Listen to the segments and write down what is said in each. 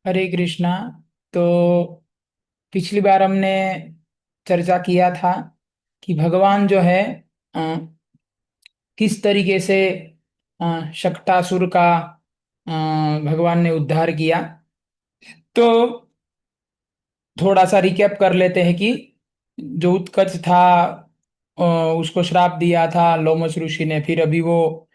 हरे कृष्णा। तो पिछली बार हमने चर्चा किया था कि भगवान जो है अ, किस तरीके से शक्टासुर का भगवान ने उद्धार किया। तो थोड़ा सा रिकैप कर लेते हैं कि जो उत्कर्ष था अ, उसको श्राप दिया था लोमस ऋषि ने। फिर अभी वो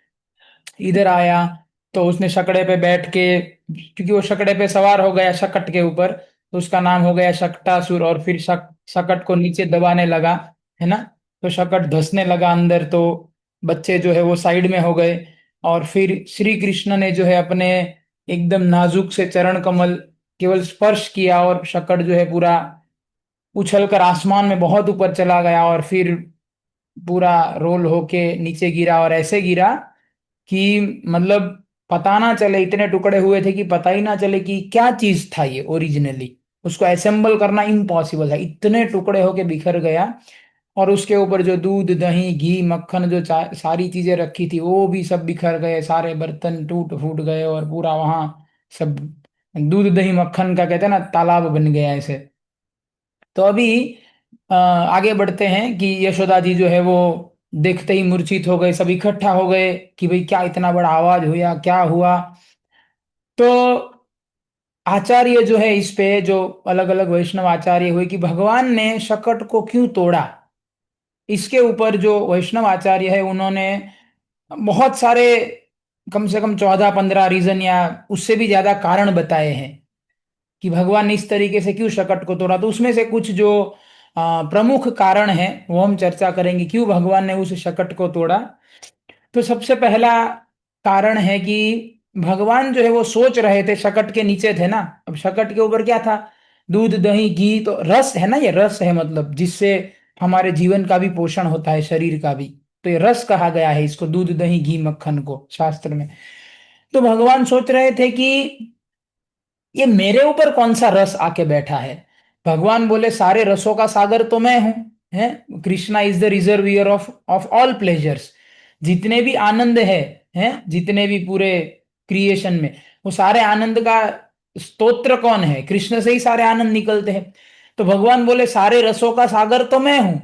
इधर आया तो उसने शकड़े पे बैठ के, क्योंकि वो शकड़े पे सवार हो गया शकट के ऊपर, तो उसका नाम हो गया शक्टासुर। और फिर शकट को नीचे दबाने लगा, है ना। तो शकट धंसने लगा अंदर, तो बच्चे जो है वो साइड में हो गए। और फिर श्री कृष्ण ने जो है अपने एकदम नाजुक से चरण कमल केवल स्पर्श किया और शकट जो है पूरा उछल कर आसमान में बहुत ऊपर चला गया। और फिर पूरा रोल होके नीचे गिरा, और ऐसे गिरा कि मतलब पता ना चले, इतने टुकड़े हुए थे कि पता ही ना चले कि क्या चीज था ये ओरिजिनली। उसको असेंबल करना इम्पॉसिबल है, इतने टुकड़े होके बिखर गया। और उसके ऊपर जो दूध दही घी मक्खन जो सारी चीजें रखी थी वो भी सब बिखर गए, सारे बर्तन टूट फूट गए, और पूरा वहां सब दूध दही मक्खन का कहते हैं ना तालाब बन गया ऐसे। तो अभी आगे बढ़ते हैं कि यशोदा जी जो है वो देखते ही मूर्छित हो गए, सब इकट्ठा हो गए कि भाई क्या इतना बड़ा आवाज हुआ, क्या हुआ। तो आचार्य जो है इस पे, जो अलग अलग वैष्णव आचार्य हुए कि भगवान ने शकट को क्यों तोड़ा, इसके ऊपर जो वैष्णव आचार्य है उन्होंने बहुत सारे, कम से कम 14-15 रीजन या उससे भी ज्यादा कारण बताए हैं कि भगवान ने इस तरीके से क्यों शकट को तोड़ा। तो उसमें से कुछ जो प्रमुख कारण है वो हम चर्चा करेंगे क्यों भगवान ने उस शकट को तोड़ा। तो सबसे पहला कारण है कि भगवान जो है वो सोच रहे थे, शकट के नीचे थे ना, अब शकट के ऊपर क्या था, दूध दही घी, तो रस है ना, ये रस है मतलब जिससे हमारे जीवन का भी पोषण होता है, शरीर का भी। तो ये रस कहा गया है इसको, दूध दही घी मक्खन को शास्त्र में। तो भगवान सोच रहे थे कि ये मेरे ऊपर कौन सा रस आके बैठा है। भगवान बोले सारे रसों का सागर तो मैं हूं, है। Krishna is the reservoir of of all pleasures. जितने भी आनंद है जितने भी पूरे क्रिएशन में, वो सारे आनंद का स्तोत्र कौन है, कृष्ण से ही सारे आनंद निकलते हैं। तो भगवान बोले सारे रसों का सागर तो मैं हूं,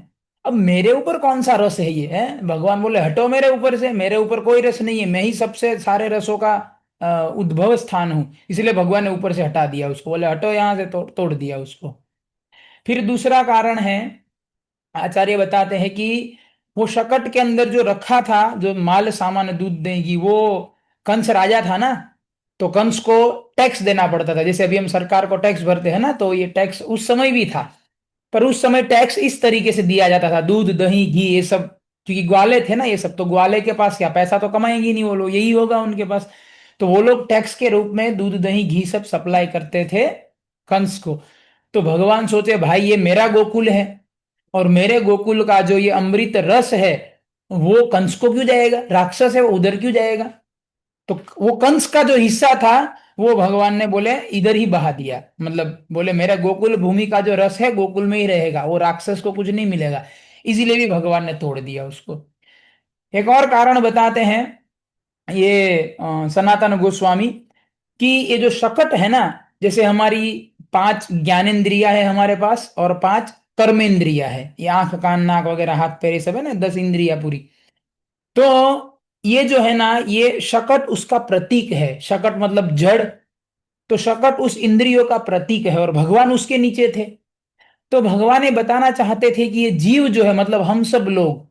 अब मेरे ऊपर कौन सा रस है ये, है। भगवान बोले हटो मेरे ऊपर से, मेरे ऊपर कोई रस नहीं है, मैं ही सबसे सारे रसों का उद्भव स्थान हूं। इसलिए भगवान ने ऊपर से हटा दिया उसको, बोले हटो यहां से, तोड़ दिया उसको। फिर दूसरा कारण है, आचार्य बताते हैं कि वो शकट के अंदर जो रखा था, जो माल सामान दूध देगी, वो कंस राजा था ना, तो कंस को टैक्स देना पड़ता था। जैसे अभी हम सरकार को टैक्स भरते हैं ना, तो ये टैक्स उस समय भी था। पर उस समय टैक्स इस तरीके से दिया जाता था, दूध दही घी ये सब, क्योंकि ग्वाले थे ना ये सब, तो ग्वाले के पास क्या पैसा तो कमाएंगे नहीं वो लोग, यही होगा उनके पास। तो वो लोग टैक्स के रूप में दूध दही घी सब सप्लाई करते थे कंस को। तो भगवान सोचे भाई ये मेरा गोकुल है, और मेरे गोकुल का जो ये अमृत रस है वो कंस को क्यों जाएगा, राक्षस है वो उधर क्यों जाएगा। तो वो कंस का जो हिस्सा था वो भगवान ने बोले इधर ही बहा दिया, मतलब बोले मेरा गोकुल भूमि का जो रस है गोकुल में ही रहेगा, वो राक्षस को कुछ नहीं मिलेगा। इसीलिए भी भगवान ने तोड़ दिया उसको। एक और कारण बताते हैं ये सनातन गोस्वामी, कि ये जो शकट है ना, जैसे हमारी 5 ज्ञानेंद्रिया है हमारे पास, और 5 कर्मेंद्रिया है, ये आंख कान नाक वगैरह हाथ पैर ये सब है ना, 10 इंद्रिया पूरी। तो ये जो है ना, ये शकट उसका प्रतीक है, शकट मतलब जड़। तो शकट उस इंद्रियों का प्रतीक है और भगवान उसके नीचे थे। तो भगवान ये बताना चाहते थे कि ये जीव जो है, मतलब हम सब लोग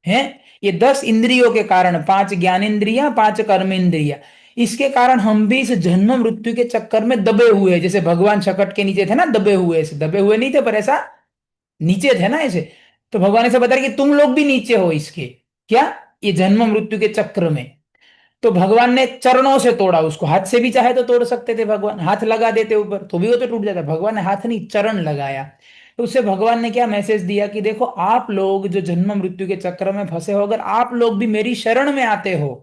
हैं, ये 10 इंद्रियों के कारण, 5 ज्ञानेंद्रिया 5 कर्मेंद्रिया, इसके कारण हम भी इस जन्म मृत्यु के चक्कर में दबे हुए हैं। जैसे भगवान शकट के नीचे थे ना, दबे हुए, ऐसे दबे हुए नहीं थे पर ऐसा नीचे थे ना ऐसे। तो भगवान ऐसे बता रहे कि तुम लोग भी नीचे हो इसके, क्या, ये जन्म मृत्यु के चक्र में। तो भगवान ने चरणों से तोड़ा उसको, हाथ से भी चाहे तो तोड़ सकते थे, भगवान हाथ लगा देते ऊपर तो भी वो तो टूट जाता, भगवान ने हाथ नहीं चरण लगाया। तो उससे भगवान ने क्या मैसेज दिया कि देखो आप लोग जो जन्म मृत्यु के चक्र में फंसे हो, अगर आप लोग भी मेरी शरण में आते हो,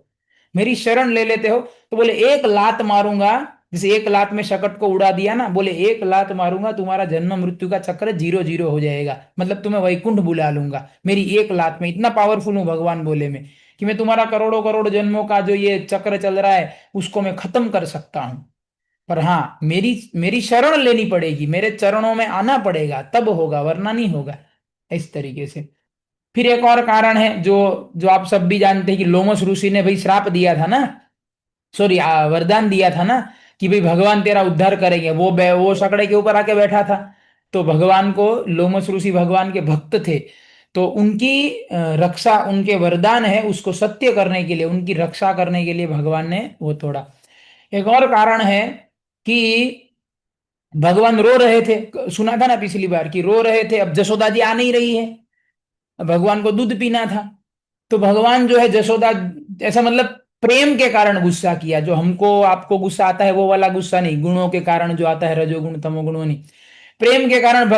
मेरी शरण ले लेते हो, तो बोले एक लात मारूंगा, जैसे एक लात में शकट को उड़ा दिया ना, बोले एक लात मारूंगा तुम्हारा जन्म मृत्यु का चक्र 0-0 हो जाएगा, मतलब तुम्हें वैकुंठ बुला लूंगा मेरी एक लात में। इतना पावरफुल हूं भगवान बोले मैं, कि मैं तुम्हारा करोड़ों करोड़ जन्मों का जो ये चक्र चल रहा है उसको मैं खत्म कर सकता हूं। पर हाँ, मेरी मेरी शरण लेनी पड़ेगी, मेरे चरणों में आना पड़ेगा, तब होगा, वरना नहीं होगा। इस तरीके से। फिर एक और कारण है जो जो आप सब भी जानते हैं कि लोमस ऋषि ने भाई श्राप दिया था ना, सॉरी, वरदान दिया था ना, कि भाई भगवान तेरा उद्धार करेंगे। वो सकड़े के ऊपर आके बैठा था। तो भगवान को, लोमस ऋषि भगवान के भक्त थे, तो उनकी रक्षा, उनके वरदान है उसको सत्य करने के लिए, उनकी रक्षा करने के लिए भगवान ने वो तोड़ा। एक और कारण है कि भगवान रो रहे थे, सुना था ना पिछली बार, कि रो रहे थे, अब जसोदा जी आ नहीं रही है, अब भगवान को दूध पीना था। तो भगवान जो है जसोदा, ऐसा मतलब प्रेम के कारण गुस्सा किया, जो हमको आपको गुस्सा आता है वो वाला गुस्सा नहीं, गुणों के कारण जो आता है, रजोगुण तमोगुण वो नहीं, प्रेम के कारण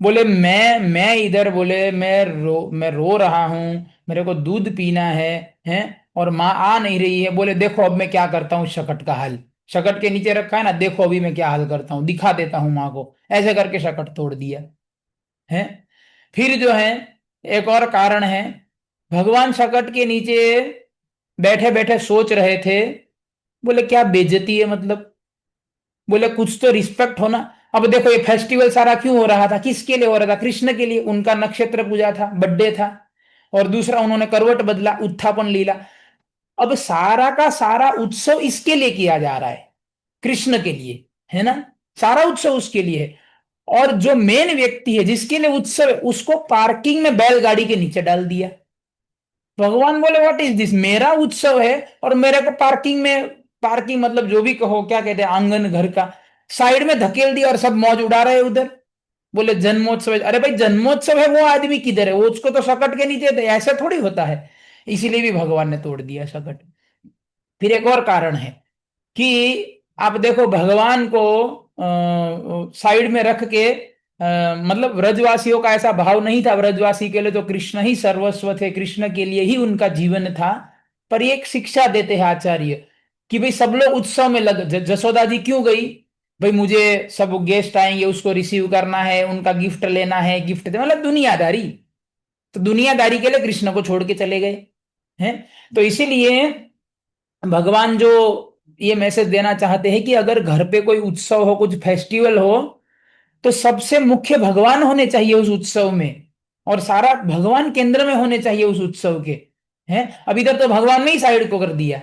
बोले मैं इधर, बोले मैं रो रहा हूं, मेरे को दूध पीना है, और माँ आ नहीं रही है, बोले देखो अब मैं क्या करता हूँ शकट का हल, शकट के नीचे रखा है ना, देखो अभी मैं क्या हल करता हूँ, दिखा देता हूँ माँ को, ऐसे करके शकट तोड़ दिया है। फिर जो है एक और कारण है, भगवान शकट के नीचे बैठे बैठे सोच रहे थे, बोले क्या बेइज्जती है, मतलब बोले कुछ तो रिस्पेक्ट होना। अब देखो ये फेस्टिवल सारा क्यों हो रहा था, किसके लिए हो रहा था, कृष्ण के लिए, उनका नक्षत्र पूजा था, बर्थडे था, और दूसरा उन्होंने करवट बदला, उत्थापन लीला। अब सारा का सारा उत्सव इसके लिए किया जा रहा है, कृष्ण के लिए, है ना, सारा उत्सव उसके लिए है। और जो मेन व्यक्ति है जिसके लिए उत्सव है, उसको पार्किंग में बैलगाड़ी के नीचे डाल दिया। भगवान बोले व्हाट इज दिस, मेरा उत्सव है और मेरे को पार्किंग में, पार्किंग मतलब जो भी कहो, क्या कहते हैं, आंगन घर का, साइड में धकेल दिया और सब मौज उड़ा रहे हैं उधर। बोले जन्मोत्सव है, अरे भाई जन्मोत्सव है, वो आदमी किधर है, वो उसको तो शकट के नीचे थे, ऐसा थोड़ी होता है। इसीलिए भी भगवान ने तोड़ दिया शकट। फिर एक और कारण है कि आप देखो भगवान को साइड में रख के, मतलब ब्रजवासियों का ऐसा भाव नहीं था, ब्रजवासी के लिए तो कृष्ण ही सर्वस्व थे, कृष्ण के लिए ही उनका जीवन था। पर ये एक शिक्षा देते हैं आचार्य कि भाई सब लोग उत्सव में लग, जसोदा जी क्यों गई, भाई मुझे सब गेस्ट आएंगे उसको रिसीव करना है, उनका गिफ्ट लेना है, गिफ्ट दे, मतलब दुनियादारी। तो दुनियादारी के लिए कृष्ण को छोड़ के चले गए हैं। तो इसीलिए भगवान जो ये मैसेज देना चाहते हैं कि अगर घर पे कोई उत्सव हो, कुछ फेस्टिवल हो, तो सबसे मुख्य भगवान होने चाहिए उस उत्सव में, और सारा भगवान केंद्र में होने चाहिए उस उत्सव के। हैं, अब इधर तो भगवान ने ही साइड को कर दिया।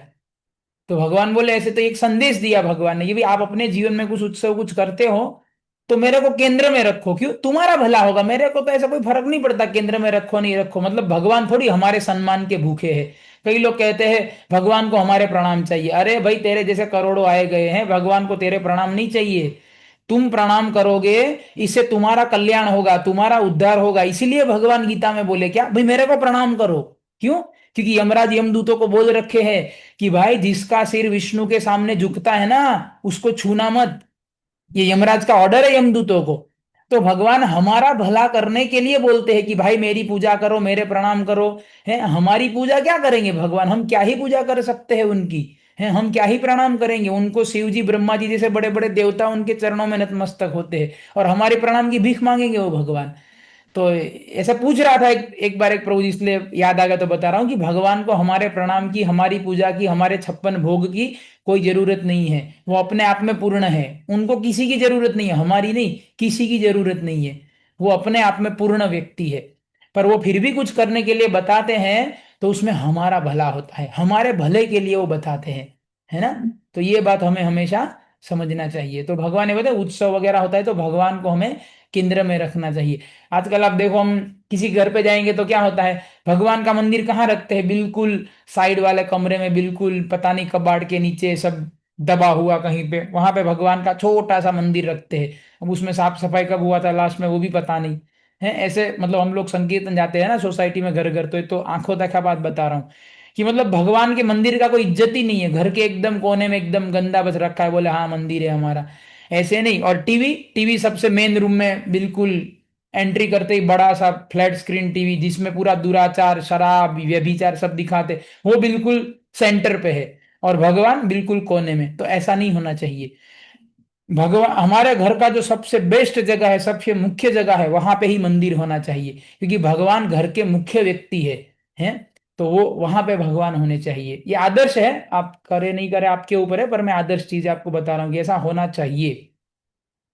तो भगवान बोले, ऐसे तो एक संदेश दिया भगवान ने कि भी आप अपने जीवन में कुछ उत्सव कुछ करते हो, तो मेरे को केंद्र में रखो, क्यों, तुम्हारा भला होगा, मेरे को तो ऐसा कोई फर्क नहीं पड़ता केंद्र में रखो नहीं रखो, मतलब भगवान थोड़ी हमारे सम्मान के भूखे हैं। कई लोग कहते हैं भगवान को हमारे प्रणाम चाहिए, अरे भाई तेरे जैसे करोड़ों आए गए हैं, भगवान को तेरे प्रणाम नहीं चाहिए। तुम प्रणाम करोगे, इससे तुम्हारा कल्याण होगा, तुम्हारा उद्धार होगा, इसीलिए भगवान गीता में बोले क्या, भाई मेरे को प्रणाम करो। क्यों, क्योंकि यमराज यमदूतों को बोल रखे हैं कि भाई जिसका सिर विष्णु के सामने झुकता है ना, उसको छूना मत। ये यमराज का ऑर्डर है यमदूतों को। तो भगवान हमारा भला करने के लिए बोलते हैं कि भाई मेरी पूजा करो, मेरे प्रणाम करो। है, हमारी पूजा क्या करेंगे भगवान, हम क्या ही पूजा कर सकते हैं उनकी, है, हम क्या ही प्रणाम करेंगे उनको, शिव जी ब्रह्मा जी जैसे बड़े बड़े देवता उनके चरणों में नतमस्तक होते हैं, और हमारे प्रणाम की भीख मांगेंगे वो भगवान। तो ऐसा पूछ रहा था एक बार एक प्रभु जी, इसलिए याद आ गया तो बता रहा हूँ कि भगवान को हमारे प्रणाम की, हमारी पूजा की, हमारे 56 भोग की कोई जरूरत नहीं है। वो अपने आप में पूर्ण है, उनको किसी की जरूरत नहीं है, हमारी नहीं, किसी की जरूरत नहीं है। वो अपने आप में पूर्ण व्यक्ति है। पर वो फिर भी कुछ करने के लिए बताते हैं, तो उसमें हमारा भला होता है, हमारे भले के लिए वो बताते हैं, है ना। तो ये बात हमें हमेशा समझना चाहिए। तो भगवान ने बताया उत्सव वगैरह होता है तो भगवान को हमें केंद्र में रखना चाहिए। आजकल आप देखो, हम किसी घर पे जाएंगे तो क्या होता है, भगवान का मंदिर कहाँ रखते हैं, बिल्कुल साइड वाले कमरे में, बिल्कुल पता नहीं कबाड़ के नीचे सब दबा हुआ कहीं पे, वहां पे भगवान का छोटा सा मंदिर रखते हैं। अब उसमें साफ सफाई कब हुआ था लास्ट में वो भी पता नहीं है। ऐसे मतलब हम लोग संकीर्तन जाते हैं ना सोसाइटी में घर घर, तो ये तो आंखों देखा बात बता रहा हूँ कि मतलब भगवान के मंदिर का कोई इज्जत ही नहीं है, घर के एकदम कोने में एकदम गंदा बस रखा है, बोले हाँ मंदिर है हमारा, ऐसे नहीं। और टीवी, टीवी सबसे मेन रूम में बिल्कुल एंट्री करते ही बड़ा सा फ्लैट स्क्रीन टीवी, जिसमें पूरा दुराचार शराब व्यभिचार सब दिखाते, वो बिल्कुल सेंटर पे है, और भगवान बिल्कुल कोने में। तो ऐसा नहीं होना चाहिए। भगवान, हमारे घर का जो सबसे बेस्ट जगह है, सबसे मुख्य जगह है, वहां पे ही मंदिर होना चाहिए, क्योंकि भगवान घर के मुख्य व्यक्ति है। हैं, तो वो वहां पे भगवान होने चाहिए। ये आदर्श है, आप करे नहीं करे आपके ऊपर है, पर मैं आदर्श चीज आपको बता रहा हूँ कि ऐसा होना चाहिए।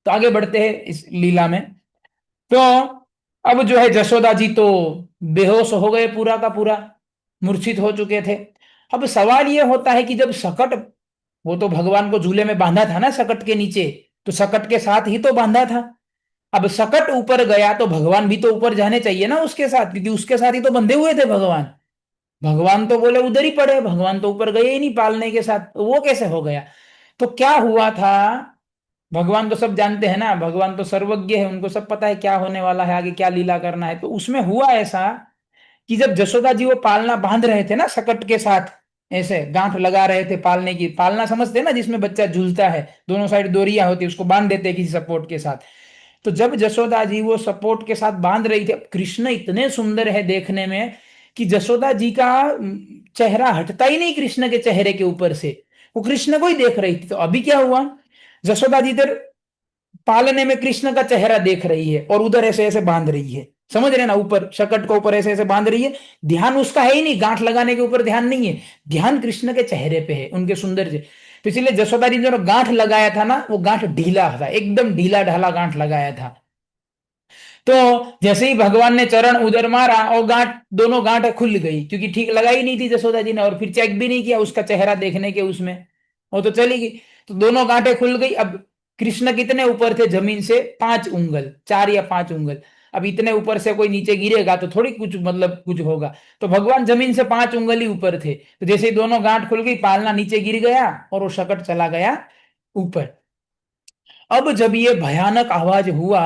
तो आगे बढ़ते हैं इस लीला में। तो अब जो है जशोदा जी तो बेहोश हो गए, पूरा का पूरा मूर्छित हो चुके थे। अब सवाल ये होता है कि जब सकट, वो तो भगवान को झूले में बांधा था ना सकट के नीचे, तो सकट के साथ ही तो बांधा था। अब सकट ऊपर गया तो भगवान भी तो ऊपर जाने चाहिए ना उसके साथ, क्योंकि उसके साथ ही तो बंधे हुए थे भगवान। भगवान तो बोले उधर ही पड़े, भगवान तो ऊपर गए ही नहीं पालने के साथ, तो वो कैसे हो गया? तो क्या हुआ था, भगवान तो सब जानते हैं ना, भगवान तो सर्वज्ञ है, उनको सब पता है क्या होने वाला है, आगे क्या लीला करना है। तो उसमें हुआ ऐसा कि जब जसोदा जी वो पालना बांध रहे थे ना सकट के साथ, ऐसे गांठ लगा रहे थे पालने की, पालना समझते हैं ना, जिसमें बच्चा झूलता है, दोनों साइड डोरियां होती है, उसको बांध देते हैं किसी सपोर्ट के साथ। तो जब जसोदा जी वो सपोर्ट के साथ बांध रही थी, अब कृष्ण इतने सुंदर है देखने में कि जसोदा जी का चेहरा हटता ही नहीं कृष्ण के चेहरे के ऊपर से, वो कृष्ण को ही देख रही थी। तो अभी क्या हुआ, जसोदा जी इधर पालने में कृष्ण का चेहरा देख रही है और उधर ऐसे ऐसे बांध रही है, समझ रहे ना, ऊपर शकट को ऊपर ऐसे ऐसे बांध रही है। ध्यान उसका है ही नहीं, गांठ लगाने के ऊपर ध्यान नहीं है, ध्यान कृष्ण के चेहरे पे है, उनके सुंदर से। तो इसलिए जसोदा जी जो गांठ लगाया था ना, वो गांठ ढीला था, एकदम ढीला ढाला गांठ लगाया था। तो जैसे ही भगवान ने चरण उधर मारा और गांठ, दोनों गांठ खुल गई, क्योंकि ठीक लगाई नहीं थी जसोदा जी ने, और फिर चेक भी नहीं किया उसका चेहरा देखने के उसमें, वो तो चली गई। तो दोनों गांठें खुल गई। अब कृष्ण कितने ऊपर थे जमीन से, 5 उंगल, 4 या 5 उंगल। अब इतने ऊपर से कोई नीचे गिरेगा तो थोड़ी कुछ मतलब कुछ होगा। तो भगवान जमीन से 5 उंगल ही ऊपर थे। तो जैसे ही दोनों गांठ खुल गई, पालना नीचे गिर गया और वो शकट चला गया ऊपर। अब जब ये भयानक आवाज हुआ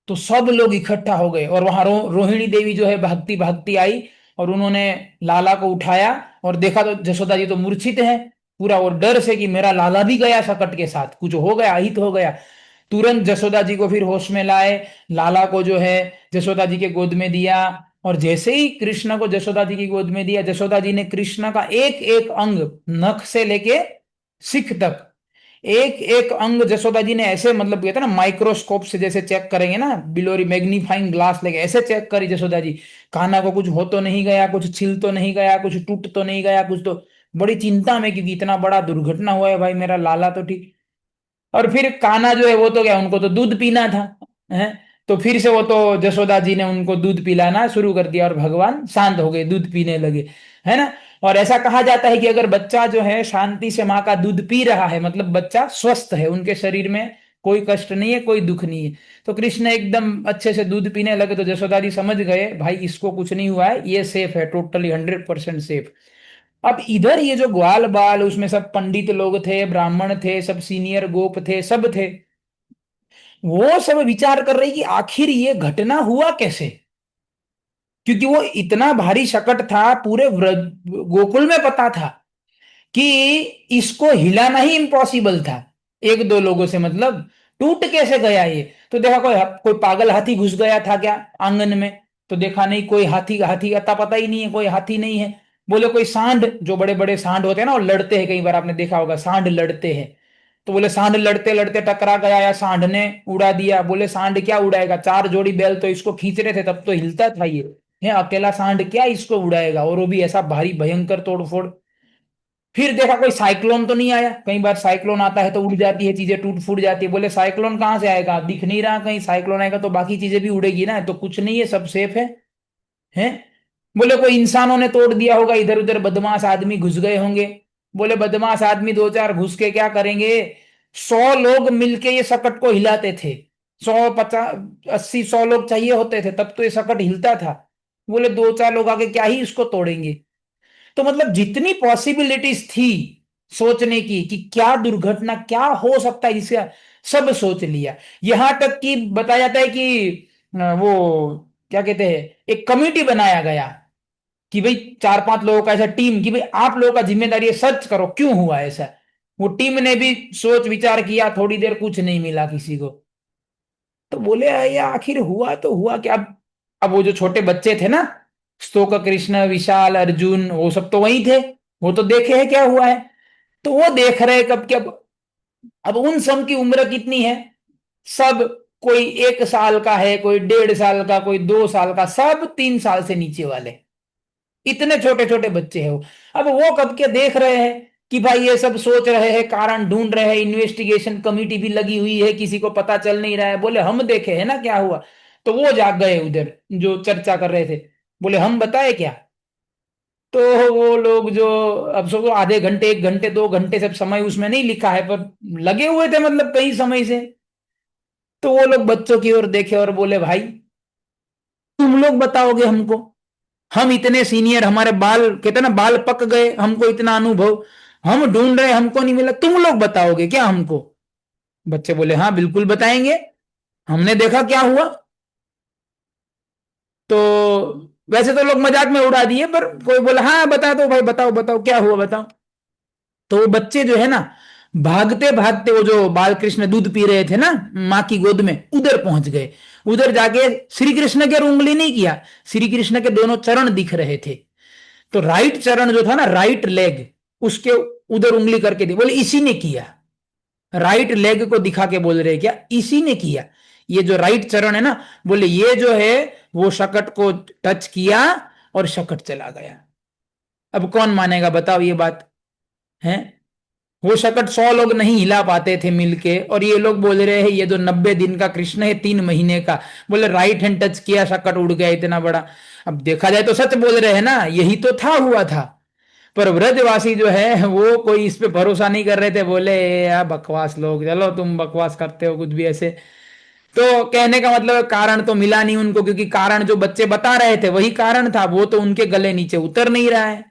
तो सब लोग इकट्ठा हो गए, और वहां रोहिणी देवी जो है भागती भागती आई, और उन्होंने लाला को उठाया और देखा तो जसोदा जी तो मूर्छित है पूरा, और डर से कि मेरा लाला भी गया सकट के साथ, कुछ हो गया, अहित हो गया। तुरंत जसोदा जी को फिर होश में लाए, लाला को जो है जसोदा जी के गोद में दिया। और जैसे ही कृष्ण को जसोदा जी की गोद में दिया, जसोदा जी ने कृष्ण का एक एक अंग, नख से लेके सिख तक, एक एक अंग जसोदा जी ने ऐसे, मतलब कहते हैं ना माइक्रोस्कोप से जैसे चेक करेंगे ना, बिलोरी मैग्नीफाइंग ग्लास लेके ऐसे चेक करी जसोदा जी। कान्हा को कुछ हो तो नहीं गया, कुछ छिल तो नहीं गया, कुछ टूट तो नहीं गया, कुछ तो। बड़ी चिंता में, क्योंकि इतना बड़ा दुर्घटना हुआ है भाई, मेरा लाला तो ठीक। और फिर कान्हा जो है वो तो क्या, उनको तो दूध पीना था है। तो फिर से वो तो जसोदा जी ने उनको दूध पिलाना शुरू कर दिया और भगवान शांत हो गए, दूध पीने लगे, है ना। और ऐसा कहा जाता है कि अगर बच्चा जो है शांति से माँ का दूध पी रहा है, मतलब बच्चा स्वस्थ है, उनके शरीर में कोई कष्ट नहीं है, कोई दुख नहीं है। तो कृष्ण एकदम अच्छे से दूध पीने लगे, तो जसोदा जी समझ गए भाई इसको कुछ नहीं हुआ है, ये सेफ है, टोटली 100% सेफ। अब इधर ये जो ग्वाल बाल, उसमें सब पंडित लोग थे, ब्राह्मण थे, सब सीनियर गोप थे, सब थे, वो सब विचार कर रही कि आखिर ये घटना हुआ कैसे। क्योंकि वो इतना भारी शकट था, पूरे गोकुल में पता था कि इसको हिलाना ही इम्पॉसिबल था, एक दो लोगों से, मतलब टूट कैसे गया ये। तो देखा कोई कोई पागल हाथी घुस गया था क्या आंगन में, तो देखा नहीं, कोई हाथी, हाथी अता पता ही नहीं है, कोई हाथी नहीं है। बोले कोई सांड, जो बड़े बड़े सांड होते हैं ना, वो लड़ते हैं, कई बार आपने देखा होगा सांड लड़ते हैं। तो बोले सांड लड़ते लड़ते टकरा गया, या सांड ने उड़ा दिया। बोले सांड क्या उड़ाएगा, 4 जोड़ी बैल तो इसको खींच रहे थे, तब तो हिलता था ये, है अकेला सांड क्या इसको उड़ाएगा, और वो भी ऐसा भारी भयंकर तोड़फोड़। फिर देखा कोई साइक्लोन तो नहीं आया, कई बार साइक्लोन आता है तो उड़ जाती है चीजें, टूट फूट जाती है। बोले साइक्लोन कहां से आएगा, दिख नहीं रहा कहीं, साइक्लोन आएगा तो बाकी चीजें भी उड़ेगी ना, तो कुछ नहीं है, सब सेफ है। बोले कोई इंसानों ने तोड़ दिया होगा, इधर उधर बदमाश आदमी घुस गए होंगे। बोले बदमाश आदमी दो चार घुस के क्या करेंगे, 100 लोग मिलके ये सकट को हिलाते थे, 100, 50, 80, 100 लोग चाहिए होते थे तब तो ये सकट हिलता था। बोले दो चार लोग आके क्या ही इसको तोड़ेंगे। तो मतलब जितनी पॉसिबिलिटीज थी सोचने की कि क्या दुर्घटना क्या हो सकता है जिसका, सब सोच लिया। यहां तक कि बताया जाता है कि वो क्या कहते हैं, एक कमेटी बनाया गया कि भाई 4-5 लोगों का ऐसा टीम, कि भाई आप लोगों का जिम्मेदारी है, सर्च करो क्यों हुआ ऐसा। वो टीम ने भी सोच विचार किया, थोड़ी देर कुछ नहीं मिला किसी को। तो बोले ये आखिर हुआ तो हुआ क्या। अब वो जो छोटे बच्चे थे ना, स्तोक कृष्ण, विशाल, अर्जुन, वो सब तो वही थे, वो तो देखे है क्या हुआ है। तो वो देख रहे कब कि अब उन सब की उम्र कितनी है, सब कोई 1 साल का है, कोई 1.5 साल का, कोई 2 साल का, सब 3 साल से नीचे वाले। इतने छोटे छोटे बच्चे हैं वो। अब वो कब के देख रहे हैं कि भाई ये सब सोच रहे हैं, कारण ढूंढ रहे हैं, इन्वेस्टिगेशन कमेटी भी लगी हुई है, किसी को पता चल नहीं रहा है। बोले हम देखे है ना क्या हुआ। तो वो जाग गए उधर जो चर्चा कर रहे थे, बोले हम बताए क्या। तो वो लोग जो, अब सोचो आधे घंटे, 1 घंटे, 2 घंटे, सब समय उसमें नहीं लिखा है पर लगे हुए थे मतलब कई समय से। तो वो लोग बच्चों की ओर देखे और बोले भाई तुम लोग बताओगे हमको, हम इतने सीनियर, हमारे बाल कहते ना बाल पक गए, हमको इतना अनुभव, हम ढूंढ रहे हमको नहीं मिला, तुम लोग बताओगे क्या हमको। बच्चे बोले हाँ बिल्कुल बताएंगे, हमने देखा क्या हुआ। तो वैसे तो लोग मजाक में उड़ा दिए, पर कोई बोला हाँ बता दो भाई, बताओ बताओ क्या हुआ बताओ। तो वो बच्चे जो है ना, भागते भागते वो जो बाल कृष्ण दूध पी रहे थे ना माँ की गोद में, उधर पहुंच गए। उधर जाके श्री कृष्ण की ओर उंगली नहीं किया, श्री कृष्ण के दोनों चरण दिख रहे थे। तो राइट चरण जो था ना, राइट लेग, उसके उधर उंगली करके दी, बोले इसी ने किया। राइट लेग को दिखा के बोल रहे क्या, इसी ने किया। ये जो राइट चरण है ना, बोले ये जो है वो शकट को टच किया और शकट चला गया। अब कौन मानेगा बताओ ये बात है। वो शकट 100 लोग नहीं हिला पाते थे मिलके, और ये लोग बोल रहे हैं ये जो 90 दिन का कृष्ण है, 3 महीने का, बोले राइट हैंड टच किया शकट उड़ गया इतना बड़ा। अब देखा जाए तो सच बोल रहे हैं ना, यही तो था, हुआ था। पर व्रजवासी जो है वो कोई इस पे भरोसा नहीं कर रहे थे, बोले यार बकवास लोग, चलो तुम बकवास करते हो कुछ भी ऐसे। तो कहने का मतलब कारण तो मिला नहीं उनको, क्योंकि कारण जो बच्चे बता रहे थे वही कारण था, वो तो उनके गले नीचे उतर नहीं रहा है।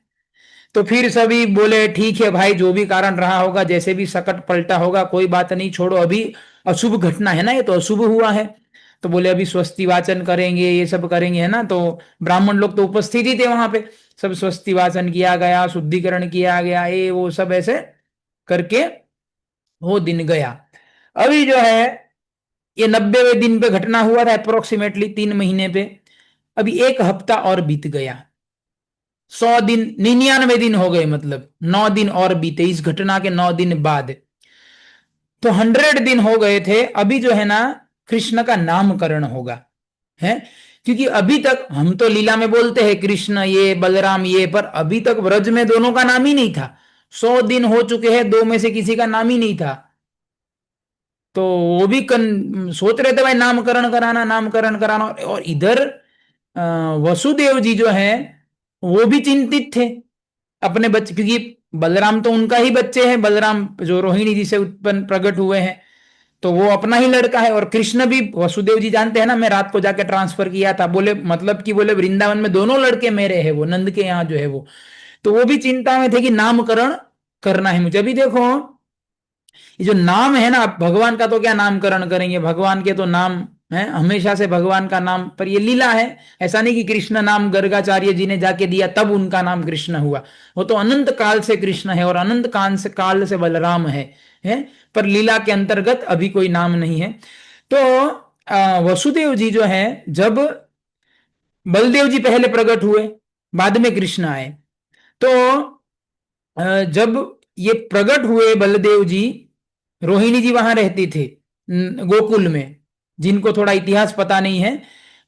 तो फिर सभी बोले ठीक है भाई, जो भी कारण रहा होगा, जैसे भी सकट पलटा होगा, कोई बात नहीं, छोड़ो अभी, अशुभ घटना है ना, ये तो अशुभ हुआ है। तो बोले अभी स्वस्ति वाचन करेंगे, ये सब करेंगे, है ना। तो ब्राह्मण लोग तो उपस्थित ही थे वहां पे, सब स्वस्ति वाचन किया गया, शुद्धिकरण किया गया, ये वो सब ऐसे करके वो दिन गया। अभी जो है ये 90वें दिन पे घटना हुआ था, अप्रोक्सीमेटली 3 महीने पे। अभी एक हफ्ता और बीत गया, 100 दिन, 99 दिन हो गए, मतलब 9 दिन और बीते इस घटना के 9 दिन बाद। तो 100 दिन हो गए थे। अभी जो है ना कृष्ण का नामकरण होगा, है। क्योंकि अभी तक हम तो लीला में बोलते हैं कृष्ण ये बलराम ये, पर अभी तक ब्रज में दोनों का नाम ही नहीं था। 100 दिन हो चुके हैं, दो में से किसी का नाम ही नहीं था। तो वो भी सोच रहे थे भाई नामकरण कराना, नामकरण कराना। और इधर अ, वसुदेव जी जो है वो भी चिंतित थे अपने बच्चे, क्योंकि बलराम तो उनका ही बच्चे हैं, बलराम जो रोहिणी जी से उत्पन्न प्रकट हुए हैं, तो वो अपना ही लड़का है। और कृष्ण भी, वसुदेव जी जानते हैं ना, मैं रात को जाके ट्रांसफर किया था, बोले मतलब कि बोले वृंदावन में दोनों लड़के मेरे हैं, वो नंद के यहाँ जो है वो। तो वो भी चिंता में थे कि नामकरण करना है मुझे। अभी देखो ये जो नाम है ना, भगवान का तो क्या नामकरण करेंगे, भगवान के तो नाम है हमेशा से भगवान का नाम, पर ये लीला है। ऐसा नहीं कि कृष्ण नाम गर्गाचार्य जी ने जाके दिया तब उनका नाम कृष्ण हुआ, वो तो अनंत काल से कृष्ण है और अनंत काल से बलराम है। पर लीला के अंतर्गत अभी कोई नाम नहीं है। तो वसुदेव जी जो है, जब बलदेव जी पहले प्रकट हुए, बाद में कृष्ण आए। तो जब ये प्रकट हुए बलदेव जी, रोहिणी जी वहां रहती थी गोकुल में, जिनको थोड़ा इतिहास पता नहीं है,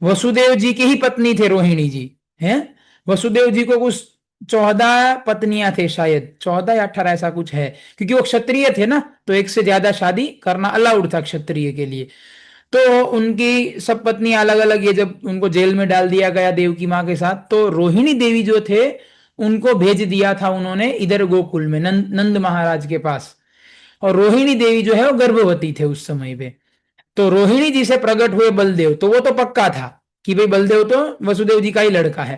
वसुदेव जी की ही पत्नी थे रोहिणी जी, हैं। वसुदेव जी को कुछ 14 पत्नियां थे, शायद 14 या 18 ऐसा कुछ है, क्योंकि वो क्षत्रिय थे ना, तो एक से ज्यादा शादी करना अलाउड था क्षत्रिय के लिए। तो उनकी सब पत्नियां अलग अलग, ये जब उनको जेल में डाल दिया गया देव की माँ के साथ, तो रोहिणी देवी जो थे उनको भेज दिया था उन्होंने इधर गोकुल में, नंद महाराज के पास। और रोहिणी देवी जो है वो गर्भवती थे उस समय पे। तो रोहिणी जी से प्रकट हुए बलदेव, तो वो तो पक्का था कि भाई बलदेव तो वसुदेव जी का ही लड़का है।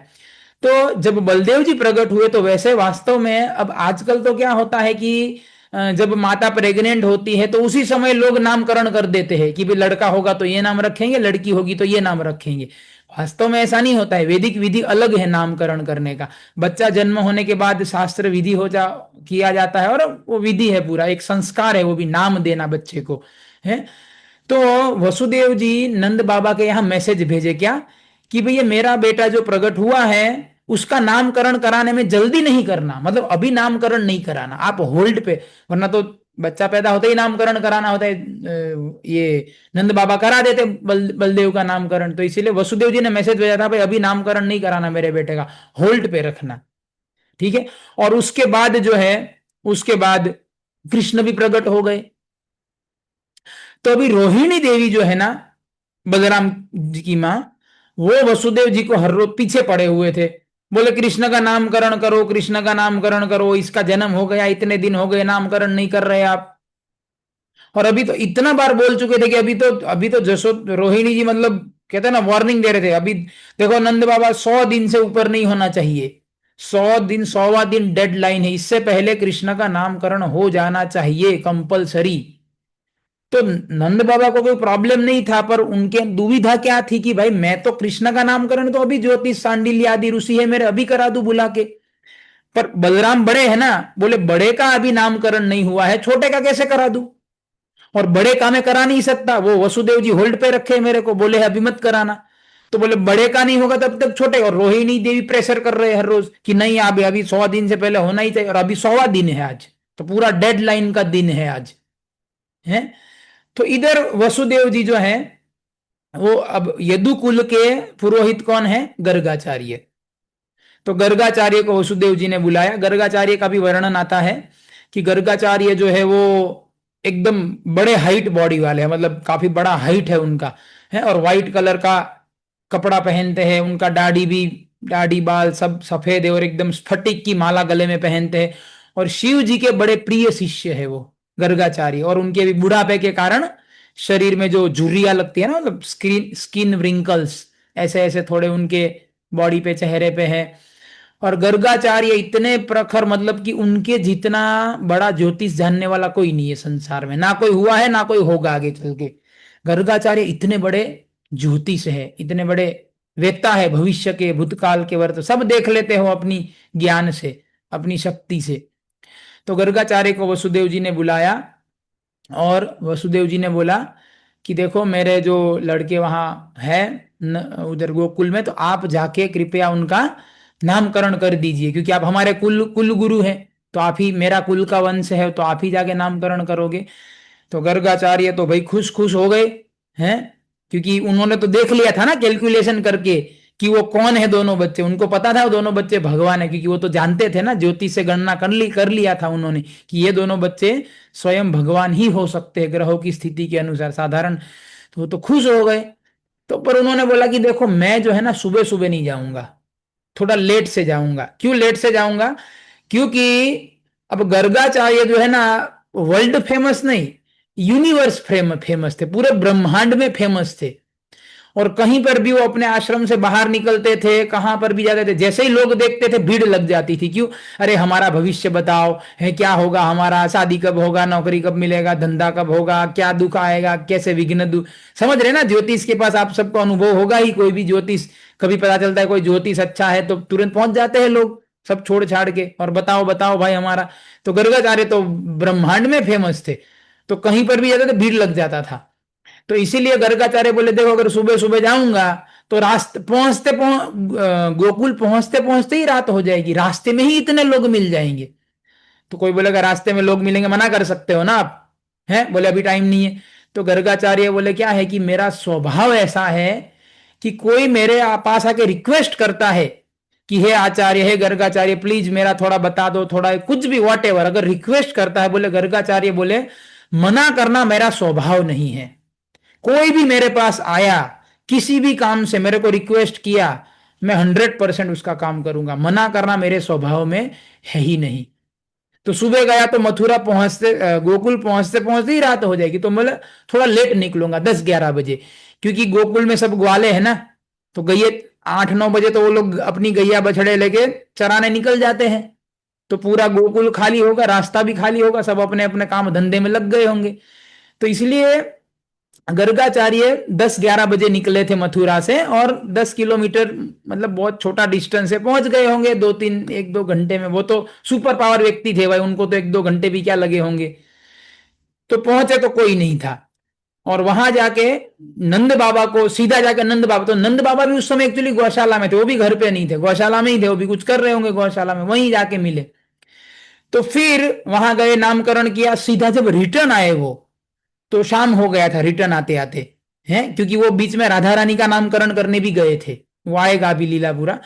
तो जब बलदेव जी प्रकट हुए, तो वैसे वास्तव में अब आजकल तो क्या होता है कि जब माता प्रेग्नेंट होती है तो उसी समय लोग नामकरण कर देते हैं कि भाई लड़का होगा तो ये नाम रखेंगे, लड़की होगी तो ये नाम रखेंगे। वास्तव में ऐसा नहीं होता है, वैदिक विधि अलग है नामकरण करने का। बच्चा जन्म होने के बाद शास्त्र विधि हो जा किया जाता है, और वो विधि है, पूरा एक संस्कार है, वो भी नाम देना बच्चे को, है। तो वसुदेव जी नंद बाबा के यहाँ मैसेज भेजे क्या, कि भैया मेरा बेटा जो प्रकट हुआ है उसका नामकरण कराने में जल्दी नहीं करना, मतलब अभी नामकरण नहीं कराना, आप होल्ड पे, वरना तो बच्चा पैदा होते ही नामकरण कराना होता है। ये नंद बाबा करा देते बलदेव का नामकरण। तो इसीलिए वसुदेव जी ने मैसेज भेजा था, भाई अभी नामकरण नहीं कराना मेरे बेटे का, होल्ड पे रखना, ठीक है। और उसके बाद जो है, उसके बाद कृष्ण भी प्रकट हो गए। तो अभी रोहिणी देवी जो है ना, बलराम जी की माँ, वो वसुदेव जी को हर रोज पीछे पड़े हुए थे। बोले कृष्ण का नामकरण करो, कृष्ण का नामकरण करो, इसका जन्म हो गया, इतने दिन हो गए, नामकरण नहीं कर रहे आप। और अभी तो इतना बार बोल चुके थे कि अभी तो जसो रोहिणी जी मतलब कहते हैं ना, वार्निंग दे रहे थे, अभी देखो नंद बाबा 100 दिन से ऊपर नहीं होना चाहिए, 100 दिन, 100वां दिन डेडलाइन है, इससे पहले कृष्ण का नामकरण हो जाना चाहिए कंपलसरी। तो नंद बाबा को कोई प्रॉब्लम नहीं था, पर उनके दुविधा क्या थी कि भाई मैं तो कृष्ण का नामकरण तो अभी ज्योतिष सांडिल्य आदि ऋषि है मेरे, अभी करा दूं बुला के। पर बलराम बड़े है ना, बोले बड़े का अभी नामकरण नहीं हुआ है, छोटे का कैसे करा दूं। और बड़े का मैं करा नहीं सकता, वो वसुदेव जी होल्ड पे रखे मेरे को, बोले अभी मत कराना। तो बोले बड़े का नहीं होगा तब तक छोटे। और रोहिणी देवी प्रेशर कर रहे हैं हर रोज कि नहीं अभी अभी 100 दिन से पहले होना ही चाहिए, और अभी 100वां दिन है आज, तो पूरा डेडलाइन का दिन है आज, है। तो इधर वसुदेव जी जो है, वो अब यदुकुल के पुरोहित कौन है, गर्गाचार्य। तो गर्गाचार्य को वसुदेव जी ने बुलाया। गर्गाचार्य का भी वर्णन आता है कि गर्गाचार्य जो है वो एकदम बड़े हाइट बॉडी वाले हैं, मतलब काफी बड़ा हाइट है उनका, है। और व्हाइट कलर का कपड़ा पहनते हैं, उनका दाढ़ी भी, दाढ़ी बाल सब सफेद है, और एकदम स्फटिक की माला गले में पहनते हैं। और शिव जी के बड़े प्रिय शिष्य है वो गर्गाचार्य। और उनके भी बुढ़ापे के कारण शरीर में जो झुर्रियां लगती है ना, मतलब स्किन रिंकल्स, ऐसे ऐसे थोड़े उनके बॉडी पे, चेहरे पे है। और गर्गाचार्य इतने प्रखर, मतलब कि उनके जितना बड़ा ज्योतिष जानने वाला कोई नहीं है संसार में, ना कोई हुआ है ना कोई होगा आगे चल के। गर्गाचार्य इतने बड़े ज्योतिष है, इतने बड़े वेत्ता है, भविष्य के, भूतकाल के, वर्त सब देख लेते हो अपनी ज्ञान से, अपनी शक्ति से। तो गर्गाचार्य को वसुदेव जी ने बुलाया, और वसुदेव जी ने बोला कि देखो मेरे जो लड़के वहां है उधर गोकुल में, तो आप जाके कृपया उनका नामकरण कर दीजिए, क्योंकि आप हमारे कुल कुल गुरु हैं, तो आप ही, मेरा कुल का वंश है, तो आप ही जाके नामकरण करोगे। तो गर्गाचार्य तो भाई खुश खुश हो गए हैं, क्योंकि उन्होंने तो देख लिया था ना कैलकुलेशन करके कि वो कौन है दोनों बच्चे, उनको पता था वो दोनों बच्चे भगवान है, क्योंकि वो तो जानते थे ना, ज्योतिष से गणना कर लिया था उन्होंने कि ये दोनों बच्चे स्वयं भगवान ही हो सकते हैं ग्रहों की स्थिति के अनुसार साधारण। तो वो तो खुश हो गए। तो पर उन्होंने बोला कि देखो मैं जो है ना सुबह सुबह नहीं जाऊंगा, थोड़ा लेट से जाऊंगा। क्यों लेट से जाऊंगा, क्योंकि अब गर्गाचार्य जो है ना वर्ल्ड फेमस नहीं, यूनिवर्स फेमस थे, पूरे ब्रह्मांड में फेमस थे। और कहीं पर भी वो अपने आश्रम से बाहर निकलते थे, कहां पर भी जाते थे, जैसे ही लोग देखते थे भीड़ लग जाती थी। क्यों, अरे हमारा भविष्य बताओ, है क्या होगा, हमारा शादी कब होगा, नौकरी कब मिलेगा, धंधा कब होगा, क्या दुख आएगा, कैसे विघ्न दुख, समझ रहे ना। ज्योतिष के पास आप सबको अनुभव होगा ही, कोई भी ज्योतिष, कभी पता चलता है कोई ज्योतिष अच्छा है तो तुरंत पहुंच जाते हैं लोग सब छोड़ छाड़ के, और बताओ बताओ भाई हमारा। तो गर्गाचार्य तो ब्रह्मांड में फेमस थे, तो कहीं पर भी जाते थे भीड़ लग जाता था। तो इसीलिए गर्गाचार्य बोले देखो अगर सुबह सुबह जाऊंगा तो रास्ते गोकुल पहुंचते पहुंचते ही रात हो जाएगी, रास्ते में ही इतने लोग मिल जाएंगे। तो कोई बोलेगा रास्ते में लोग मिलेंगे, मना कर सकते हो ना आप, हैं, बोले अभी टाइम नहीं है। तो गर्गाचार्य बोले क्या है कि मेरा स्वभाव ऐसा है कि कोई मेरे पास आके रिक्वेस्ट करता है कि हे आचार्य, हे गर्गाचार्य, प्लीज मेरा थोड़ा बता दो, थोड़ा कुछ भी वॉट एवर, अगर रिक्वेस्ट करता है, बोले गर्गाचार्य बोले मना करना मेरा स्वभाव नहीं है। कोई भी मेरे पास आया किसी भी काम से, मेरे को रिक्वेस्ट किया, मैं 100% उसका काम करूंगा, मना करना मेरे स्वभाव में है ही नहीं। तो सुबह गया तो मथुरा पहुंचते, गोकुल पहुंचते पहुंचते ही रात हो जाएगी, तो मैं थोड़ा लेट निकलूंगा 10-11 बजे, क्योंकि गोकुल में सब ग्वाले हैं ना, तो गैये 8-9 बजे तो वो लोग अपनी गैया बछड़े लेके चराने निकल जाते हैं। तो पूरा गोकुल खाली होगा, रास्ता भी खाली होगा, सब अपने अपने काम धंधे में लग गए होंगे। तो इसलिए गर्गाचार्य 10-11 बजे निकले थे मथुरा से, और 10 किलोमीटर मतलब बहुत छोटा डिस्टेंस है, पहुंच गए होंगे 1-2 घंटे में। वो तो सुपर पावर व्यक्ति थे भाई, उनको तो 1-2 घंटे भी क्या लगे होंगे। तो पहुंचे तो कोई नहीं था, और वहां जाके नंद बाबा को सीधा जाके, नंद बाबा, तो नंद बाबा भी उस समय एक्चुअली गौशाला में थे, वो भी घर पे नहीं थे, गौशाला में ही थे, वो भी कुछ कर रहे होंगे गौशाला में, वहीं जाके मिले। तो फिर वहां गए, नामकरण किया, सीधा जब रिटर्न आए वो, तो शाम हो गया था रिटर्न आते आते, हैं, क्योंकि वो बीच में राधा रानी का नामकरण करने भी गए थे, वो आएगा अभी लीला पूरा।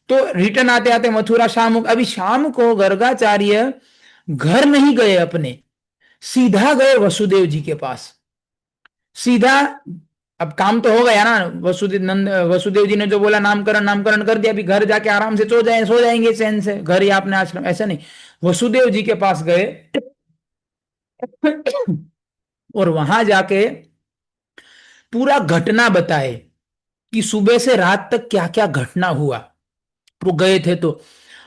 तो रिटर्न आते आते मथुरा शाम अभी शाम को गर्गाचार्य घर नहीं गए अपने, सीधा गए वसुदेव जी के पास, सीधा। अब काम तो हो गया ना, वसुदेव जी ने जो बोला नामकरण, नामकरण कर दिया, अभी घर जाके आराम से सो जाएंगे चैन से, घर या अपने आश्रम, ऐसा नहीं। वसुदेव जी के पास गए और वहां जाके पूरा घटना बताए कि सुबह से रात तक क्या क्या घटना हुआ। वो गए थे तो,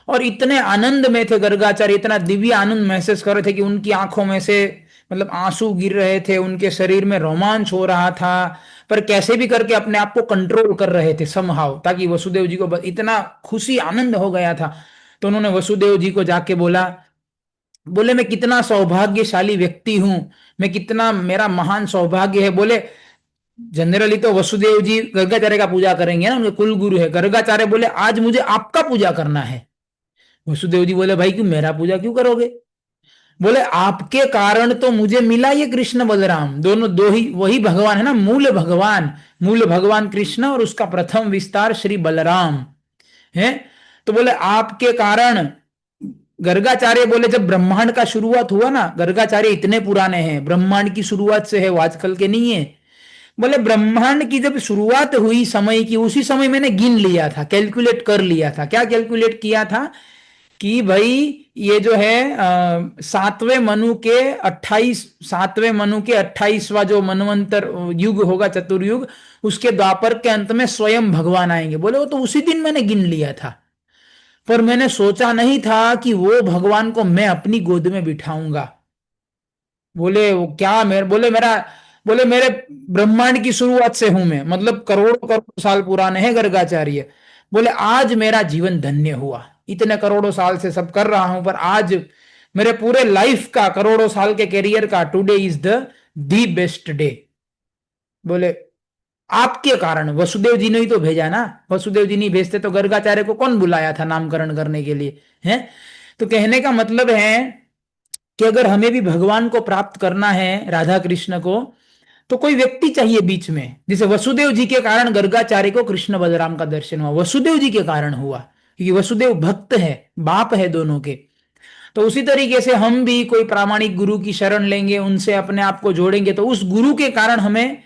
और इतने आनंद में थे गर्गाचार्य, इतना दिव्य आनंद महसूस कर रहे थे कि उनकी आंखों में से मतलब आंसू गिर रहे थे, उनके शरीर में रोमांच हो रहा था, पर कैसे भी करके अपने आप को कंट्रोल कर रहे थे समहाउ, ताकि वसुदेव जी को इतना खुशी आनंद हो गया था। तो उन्होंने वसुदेव जी को जाके बोला, बोले मैं कितना सौभाग्यशाली व्यक्ति हूं, मैं कितना, मेरा महान सौभाग्य है। बोले जनरली तो वसुदेव जी गर्गाचार्य का पूजा करेंगे ना, उनके कुल गुरु है। गर्गाचार्य बोले आज मुझे आपका पूजा करना है। वसुदेव जी बोले भाई क्यों, मेरा पूजा क्यों करोगे? बोले आपके कारण तो मुझे मिला ये कृष्ण बलराम, दोनों दो ही वही भगवान है ना, मूल भगवान कृष्ण और उसका प्रथम विस्तार श्री बलराम है। तो बोले आपके कारण, गर्गाचार्य बोले जब ब्रह्मांड का शुरुआत हुआ ना, गर्गाचार्य इतने पुराने हैं, ब्रह्मांड की शुरुआत से है, वो आजकल के नहीं है। बोले ब्रह्मांड की जब शुरुआत हुई समय की, उसी समय मैंने गिन लिया था, कैलकुलेट कर लिया था। क्या कैलकुलेट किया था? कि भाई ये जो है सातवें मनु के 28, सातवें मनु के 28वां जो मनवंतर युग होगा, चतुर्युग, उसके द्वापर के अंत में स्वयं भगवान आएंगे। बोले वो तो उसी दिन मैंने गिन लिया था, पर मैंने सोचा नहीं था कि वो भगवान को मैं अपनी गोद में बिठाऊंगा। बोले वो क्या, मेरे बोले मेरा, बोले मेरे ब्रह्मांड की शुरुआत से हूं मैं, मतलब करोड़ों करोड़ साल पुराने हैं गर्गाचार्य। बोले आज मेरा जीवन धन्य हुआ, इतने करोड़ों साल से सब कर रहा हूं, पर आज मेरे पूरे लाइफ का, करोड़ों साल के करियर का, today is the best day. बोले आपके कारण, वसुदेव जी ने ही तो भेजा ना, वसुदेव जी नहीं भेजते तो गर्गाचार्य को कौन बुलाया था नामकरण करने के लिए, है? तो कहने का मतलब है कि अगर हमें भी भगवान को प्राप्त करना है, राधा कृष्ण को, तो कोई व्यक्ति चाहिए बीच में। जैसे वसुदेव जी के कारण गर्गाचार्य को कृष्ण बलराम का दर्शन हुआ, वसुदेव जी के कारण हुआ, क्योंकि वसुदेव भक्त है, बाप है दोनों के। तो उसी तरीके से हम भी कोई प्रामाणिक गुरु की शरण लेंगे, उनसे अपने आप को जोड़ेंगे, तो उस गुरु के कारण हमें,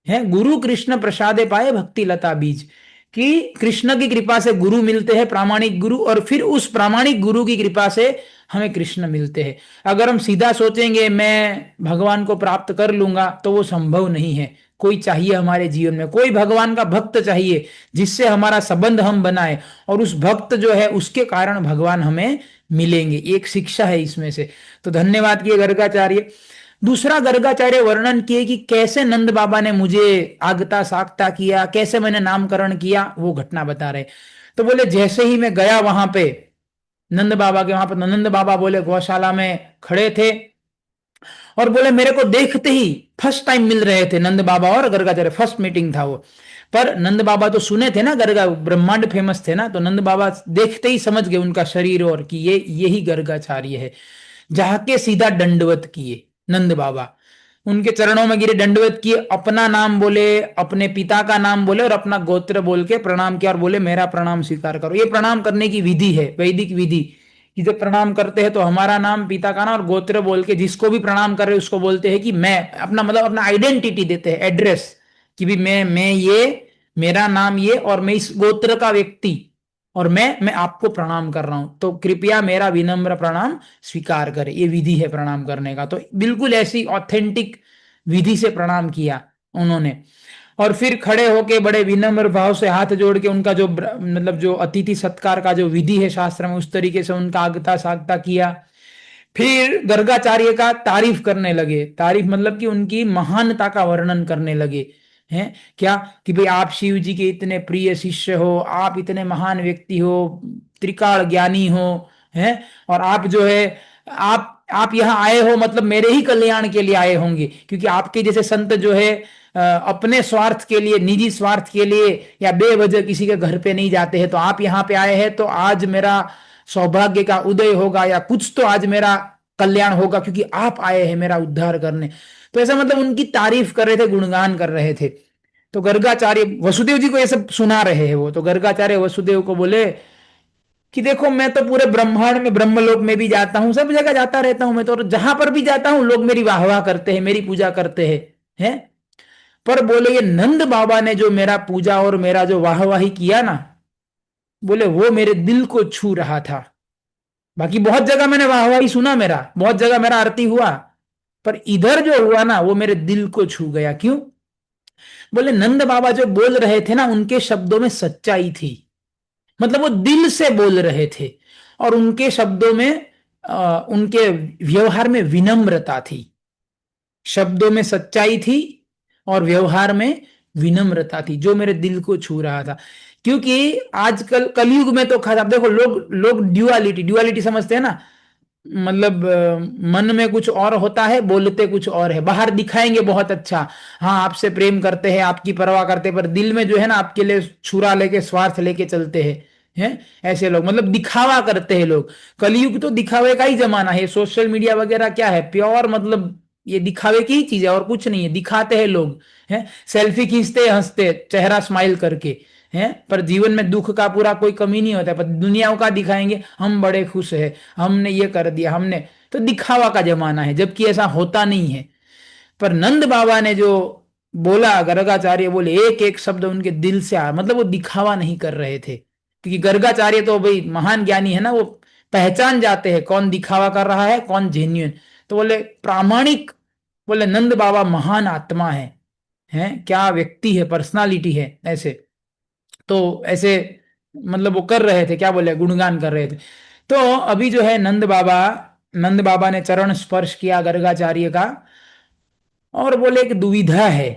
है, गुरु कृष्ण प्रसादे पाए भक्ति लता बीज, कि कृष्ण की कृपा से गुरु मिलते हैं, प्रामाणिक गुरु, और फिर उस प्रामाणिक गुरु की कृपा से हमें कृष्ण मिलते हैं। अगर हम सीधा सोचेंगे मैं भगवान को प्राप्त कर लूंगा, तो वो संभव नहीं है। कोई चाहिए हमारे जीवन में, कोई भगवान का भक्त चाहिए, जिससे हमारा संबंध हम बनाए, और उस भक्त जो है उसके कारण भगवान हमें मिलेंगे। एक शिक्षा है इसमें से। तो धन्यवाद किए गर्गाचार्य। दूसरा गर्गाचार्य वर्णन किए कि कैसे नंद बाबा ने मुझे आगता सागता किया, कैसे मैंने नामकरण किया, वो घटना बता रहे। तो बोले जैसे ही मैं गया वहां पे नंद बाबा के, वहां पर नंद बाबा बोले गौशाला में खड़े थे, और बोले मेरे को देखते ही फर्स्ट टाइम मिल रहे थे नंद बाबा और गर्गाचार्य, फर्स्ट मीटिंग था वो। पर नंद बाबा तो सुने थे ना, गर्गा ब्रह्मांड फेमस थे ना, तो नंद बाबा देखते ही समझ गए उनका शरीर, और कि ये यही गर्गाचार्य है। जाके सीधा दंडवत किए नंद बाबा, उनके चरणों में गिरे, दंडवत किए, अपना नाम बोले, अपने पिता का नाम बोले, और अपना गोत्र बोल के प्रणाम किया, और बोले मेरा प्रणाम स्वीकार करो। ये प्रणाम करने की विधि है, वैदिक विधि, कि जब प्रणाम करते हैं तो हमारा नाम, पिता का नाम और गोत्र बोल के, जिसको भी प्रणाम कर रहे उसको बोलते हैं कि मैं, अपना मतलब अपना आइडेंटिटी देते हैं, एड्रेस, कि भी मैं ये, मेरा नाम ये, और मैं इस गोत्र का व्यक्ति, और मैं आपको प्रणाम कर रहा हूं, तो कृपया मेरा विनम्र प्रणाम स्वीकार करें। ये विधि है प्रणाम करने का। तो बिल्कुल ऐसी ऑथेंटिक विधि से प्रणाम किया उन्होंने, और फिर खड़े होके बड़े विनम्र भाव से हाथ जोड़ के उनका जो मतलब जो अतिथि सत्कार का जो विधि है शास्त्र में, उस तरीके से उनका आगता सागता किया। फिर गर्गाचार्य का तारीफ करने लगे, तारीफ मतलब कि उनकी महानता का वर्णन करने लगे, हैं क्या, कि भाई आप शिव जी के इतने प्रिय शिष्य हो, आप इतने महान व्यक्ति हो, त्रिकाल ज्ञानी हो, हैं, और आप जो है, आप यहाँ आए हो मतलब मेरे ही कल्याण के लिए आए होंगे, क्योंकि आपके जैसे संत जो है अपने स्वार्थ के लिए, निजी स्वार्थ के लिए या बेवजह किसी के घर पे नहीं जाते हैं। तो आप यहाँ पे आए हैं, तो आज मेरा सौभाग्य का उदय होगा, या कुछ तो आज मेरा कल्याण होगा क्योंकि आप आए हैं मेरा उद्धार करने। तो ऐसा मतलब उनकी तारीफ कर रहे थे, गुणगान कर रहे थे। तो गर्गाचार्य वसुदेव जी को ये सब सुना रहे हैं, वो तो गर्गाचार्य वसुदेव को बोले कि देखो मैं तो पूरे ब्रह्मांड में, ब्रह्मलोक में भी जाता हूं, सब जगह जाता रहता हूं मैं तो, और जहां पर भी जाता हूं लोग मेरी वाह वाह करते हैं, मेरी पूजा करते हैं। पर बोले ये नंद बाबा ने जो मेरा पूजा और मेरा जो वाहवाही किया ना, बोले वो मेरे दिल को छू रहा था। बाकी बहुत जगह मैंने वाहवाही सुना, मेरा बहुत जगह मेरा आरती हुआ, पर इधर जो हुआ ना वो मेरे दिल को छू गया। क्यों? बोले नंद बाबा जो बोल रहे थे ना, उनके शब्दों में सच्चाई थी, मतलब वो दिल से बोल रहे थे, और उनके शब्दों में उनके व्यवहार में विनम्रता थी। शब्दों में सच्चाई थी और व्यवहार में विनम्रता थी, जो मेरे दिल को छू रहा था। क्योंकि आजकल कलयुग में तो खास आप देखो, लोग लोग ड्युअलिटी ड्युअलिटी समझते हैं ना, मतलब मन में कुछ और होता है, बोलते कुछ और है, बाहर दिखाएंगे बहुत अच्छा, हाँ आपसे प्रेम करते हैं, आपकी परवाह करते हैं, पर दिल में जो है ना आपके लिए छुरा लेके, स्वार्थ लेके चलते हैं ऐसे लोग, मतलब दिखावा करते हैं लोग। कलयुग तो दिखावे का ही जमाना है, सोशल मीडिया वगैरह क्या है, प्योर मतलब ये दिखावे की ही चीज है और कुछ नहीं है, दिखाते हैं लोग हैं, सेल्फी खींचते हंसते, चेहरा स्माइल करके हैं, पर जीवन में दुख का पूरा कोई कमी नहीं होता है, पर दुनिया का दिखाएंगे हम बड़े खुश हैं, हमने ये कर दिया, हमने, तो दिखावा का जमाना है, जबकि ऐसा होता नहीं है। पर नंद बाबा ने जो बोला, गर्गाचार्य बोले, एक एक शब्द उनके दिल से आ, मतलब वो दिखावा नहीं कर रहे थे, क्योंकि गर्गाचार्य तो भाई महान ज्ञानी है ना, वो पहचान जाते हैं कौन दिखावा कर रहा है कौन जेन्युइन। तो बोले प्रामाणिक, बोले नंद बाबा महान आत्मा है क्या व्यक्ति है, पर्सनालिटी है ऐसे। तो ऐसे मतलब वो कर रहे थे, क्या बोले, गुणगान कर रहे थे। तो अभी जो है नंद बाबा ने चरण स्पर्श किया गर्गाचार्य का, और बोले कि दुविधा है।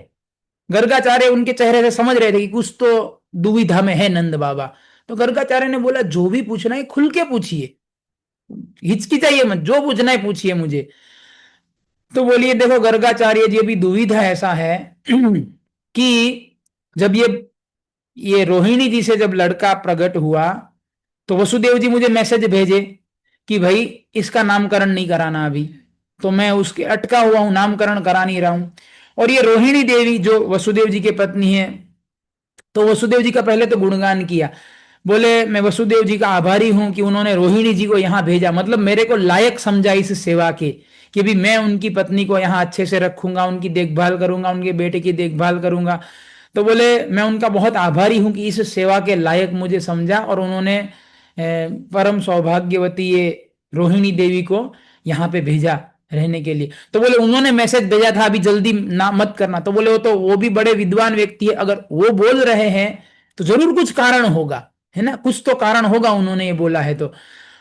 गर्गाचार्य उनके चेहरे से समझ रहे थे कि कुछ तो दुविधा में है नंद बाबा। तो गर्गाचार्य ने बोला जो भी पूछना है खुल के पूछिए, हिचकिचाइए मत, जो पूछना है पूछिए मुझे। तो बोलिए देखो गर्गाचार्य जी, अभी दुविधा ऐसा है कि जब ये रोहिणी जी से जब लड़का प्रकट हुआ, तो वसुदेव जी मुझे मैसेज भेजे कि भाई इसका नामकरण नहीं कराना अभी, तो मैं उसके अटका हुआ हूं, नामकरण करा नहीं रहा हूं। और ये रोहिणी देवी जो वसुदेव जी के पत्नी है, तो वसुदेव जी का पहले तो गुणगान किया, बोले मैं वसुदेव जी का आभारी हूं कि उन्होंने रोहिणी जी को यहां भेजा, मतलब मेरे को लायक समझा इस सेवा के, कि भी मैं उनकी पत्नी को यहां अच्छे से रखूंगा, उनकी देखभाल करूंगा, उनके बेटे की देखभाल करूंगा। तो बोले मैं उनका बहुत आभारी हूं कि इस सेवा के लायक मुझे समझा, और उन्होंने परम सौभाग्यवती ये रोहिणी देवी को यहाँ पे भेजा रहने के लिए। तो बोले उन्होंने मैसेज भेजा था अभी जल्दी ना मत करना। तो बोले वो भी बड़े विद्वान व्यक्ति है, अगर वो बोल रहे हैं तो जरूर कुछ कारण होगा, है ना, कुछ तो कारण होगा, उन्होंने ये बोला है तो।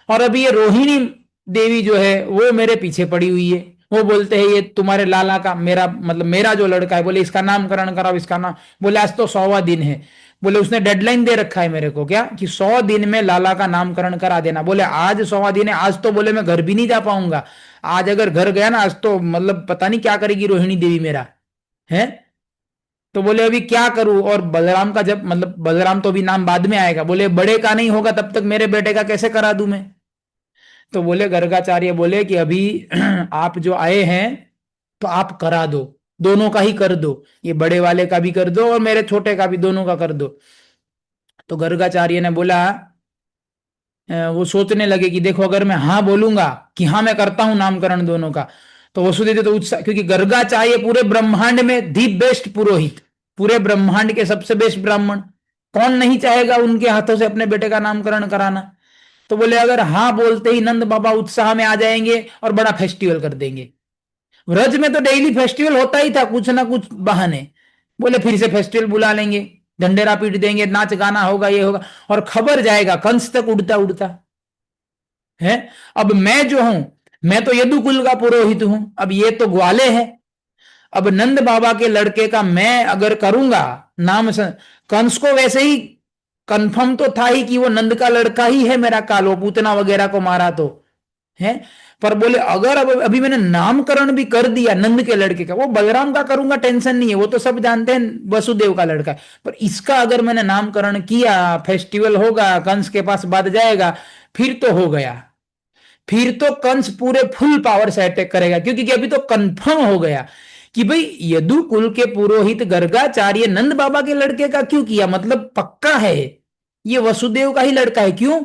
और अभी ये रोहिणी देवी जो है वो मेरे पीछे पड़ी हुई है, वो बोलते हैं ये तुम्हारे लाला का, मेरा मतलब मेरा जो लड़का है, बोले इसका नामकरण कराओ, इसका नाम, बोले आज तो 100वां दिन है, बोले उसने डेडलाइन दे रखा है मेरे को क्या, कि 100 दिन में लाला का नामकरण करा देना। बोले आज 100वां दिन है, आज तो बोले मैं घर भी नहीं जा पाऊंगा, आज अगर घर गया ना, आज तो मतलब पता नहीं क्या करेगी रोहिणी देवी मेरा, है। तो बोले अभी क्या करूं, और बलराम का जब मतलब बलराम तो भी नाम बाद में आएगा, बोले बड़े का नहीं होगा तब तक मेरे बेटे का कैसे करा दूं मैं। तो बोले गर्गाचार्य बोले कि अभी आप जो आए हैं तो आप करा दो, दोनों का ही कर दो, ये बड़े वाले का भी कर दो और मेरे छोटे का भी, दोनों का कर दो। तो गर्गाचार्य ने बोला, वो सोचने लगे कि देखो अगर मैं हाँ बोलूंगा कि हाँ मैं करता हूं नामकरण दोनों का, तो वसुदेव तो उत्साह, क्योंकि गर्गाचार्य पूरे ब्रह्मांड में दी बेस्ट पुरोहित, पूरे ब्रह्मांड के सबसे बेस्ट ब्राह्मण, कौन नहीं चाहेगा उनके हाथों से अपने बेटे का नामकरण कराना। तो बोले अगर हाँ बोलते ही नंद बाबा उत्साह में आ जाएंगे और बड़ा फेस्टिवल कर देंगे। व्रज में तो डेली फेस्टिवल होता ही था, कुछ ना कुछ बहाने, बोले फिर से फेस्टिवल बुला लेंगे, ढंडेरा पीट देंगे, नाच गाना होगा, ये होगा, और खबर जाएगा कंस तक उड़ता उड़ता है। अब मैं जो हूं, मैं तो यदुकुल का पुरोहित हूं, अब ये तो ग्वाले है, अब नंद बाबा के लड़के का मैं अगर करूंगा नाम कंस को वैसे ही कंफर्म तो था ही कि वो नंद का लड़का ही है मेरा काल, वो पूतना वगैरह को मारा तो है। पर बोले अगर अब अभी मैंने नामकरण भी कर दिया नंद के लड़के का, वो बलराम का करूंगा टेंशन नहीं है, वो तो सब जानते हैं वसुदेव का लड़का है, पर इसका अगर मैंने नामकरण किया, फेस्टिवल होगा, कंस के पास बात जाएगा, फिर तो हो गया, फिर तो कंस पूरे फुल पावर से अटैक करेगा, क्योंकि अभी तो कंफर्म हो गया कि भाई यदु कुल के पुरोहित गर्गाचार्य नंद बाबा के लड़के का क्यों किया, मतलब पक्का है ये वसुदेव का ही लड़का है। क्यों?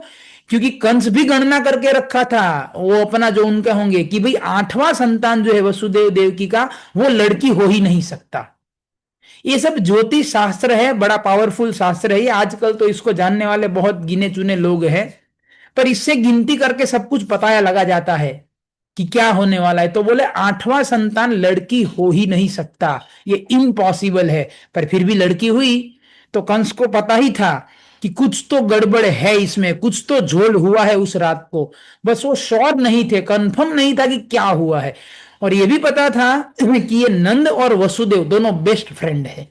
क्योंकि कंस भी गणना करके रखा था, वो अपना जो उनके होंगे कि भाई आठवां संतान जो है वसुदेव देवकी का, वो लड़की हो ही नहीं सकता। ये सब ज्योतिष शास्त्र है, बड़ा पावरफुल शास्त्र है ये। आजकल तो इसको जानने वाले बहुत गिने चुने लोग हैं, पर इससे गिनती करके सब कुछ पता लगा जाता है कि क्या होने वाला है। तो बोले आठवां संतान लड़की हो ही नहीं सकता, ये इम्पॉसिबल है। पर फिर भी लड़की हुई, तो कंस को पता ही था कि कुछ तो गड़बड़ है इसमें, कुछ तो झोल हुआ है उस रात को। बस वो श्योर नहीं थे, कंफर्म नहीं था कि क्या हुआ है। और ये भी पता था कि ये नंद और वसुदेव दोनों बेस्ट फ्रेंड है।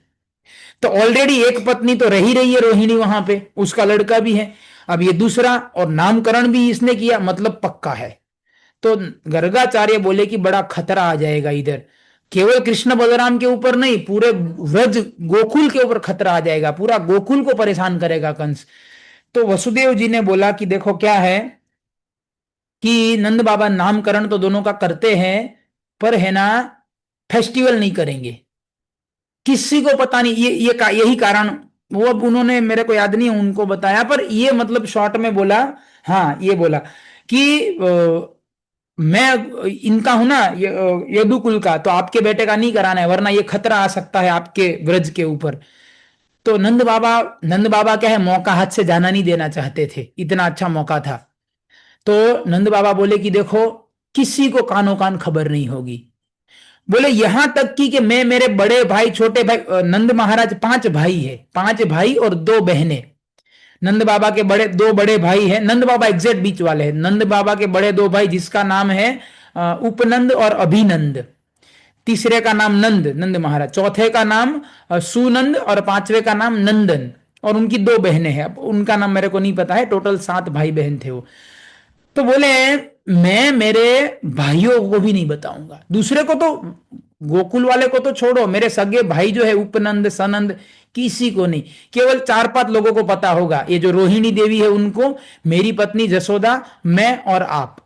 तो ऑलरेडी एक पत्नी तो रही रही है रोहिणी वहां पे, उसका लड़का भी है, अब ये दूसरा, और नामकरण भी इसने किया, मतलब पक्का है। तो गर्गाचार्य बोले कि बड़ा खतरा आ जाएगा इधर, केवल कृष्ण बलराम के ऊपर नहीं, पूरे व्रज गोकुल के ऊपर खतरा आ जाएगा, पूरा गोकुल को परेशान करेगा कंस। तो वसुदेव जी ने बोला कि देखो क्या है कि नंद बाबा नामकरण तो दोनों का करते हैं, पर है ना फेस्टिवल नहीं करेंगे, किसी को पता नहीं। यही कारण, वो अब उन्होंने मेरे को याद नहीं है उनको बताया, पर ये मतलब शॉर्ट में बोला। हाँ ये बोला कि मैं इनका हूं ना, यदुकुल का, तो आपके बेटे का नहीं कराना है, वरना ये खतरा आ सकता है आपके व्रज के ऊपर। तो नंद बाबा क्या है, मौका हाथ से जाना नहीं देना चाहते थे, इतना अच्छा मौका था। तो नंद बाबा बोले कि देखो, किसी को कानो कान खबर नहीं होगी। बोले यहां तक कि मैं, मेरे बड़े भाई, छोटे भाई, नंद महाराज 5 भाई है, 5 भाई और 2 बहनें। नंद बाबा के दो बड़े भाई हैं, नंद बाबा एग्जैक्ट बीच वाले हैं। नंद बाबा के बड़े 2 भाई, जिसका नाम है उपनंद और अभिनंद। तीसरे का नाम नंद, नंद महाराज। चौथे का नाम सुनंद, और पांचवे का नाम नंदन। और उनकी 2 बहनें हैं, अब उनका नाम मेरे को नहीं पता है। टोटल 7 भाई बहन थे वो। तो बोले मैं मेरे भाइयों को भी नहीं बताऊंगा, दूसरे को तो, गोकुल वाले को तो छोड़ो, मेरे सगे भाई जो है उपनंद सनंद, किसी को नहीं। केवल 4-5 लोगों को पता होगा, ये जो रोहिणी देवी है उनको, मेरी पत्नी जसोदा, मैं और आप,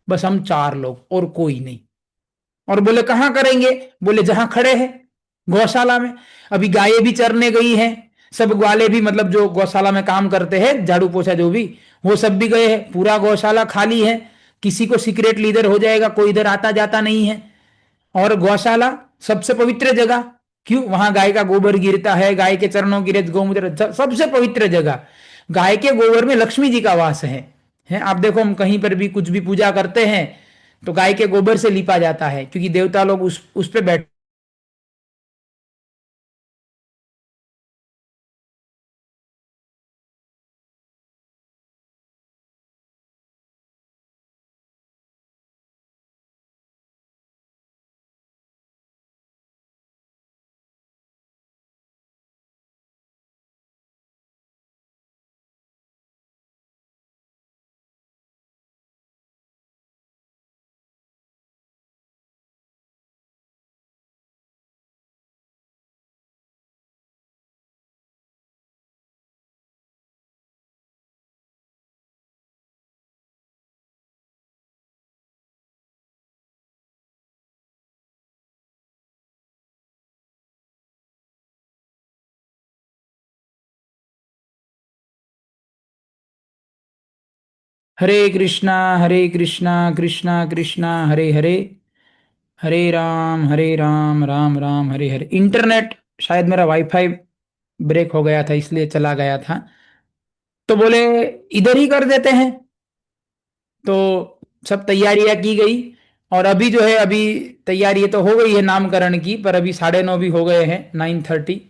बस हम 4 लोग, और कोई नहीं। और बोले कहां करेंगे? बोले जहां खड़े हैं, गौशाला में। अभी गायें भी चरने गई हैं, सब ग्वाले भी, मतलब जो गौशाला में काम करते हैं, झाड़ू पोछा जो भी, वो सब भी गए हैं, पूरा गौशाला खाली है। किसी को सीक्रेट लीडर हो जाएगा, कोई इधर आता जाता नहीं है। और गौशाला सबसे पवित्र जगह, क्यों? वहां गाय का गोबर गिरता है, गाय के चरणों गिरे गौमूत्र, सबसे पवित्र जगह। गाय के गोबर में लक्ष्मी जी का वास है। आप देखो, हम कहीं पर भी कुछ भी पूजा करते हैं तो गाय के गोबर से लिपा जाता है, क्योंकि देवता लोग उस पे बैठ। हरे कृष्णा, हरे कृष्णा, कृष्णा कृष्णा हरे हरे, हरे राम, राम राम हरे हरे। इंटरनेट शायद मेरा वाईफाई ब्रेक हो गया था, इसलिए चला गया था। तो बोले इधर ही कर देते हैं। तो सब तैयारियां की गई। और अभी जो है, अभी तैयारी तो हो गई है नामकरण की, पर अभी 9:30 भी हो गए हैं, 9:30।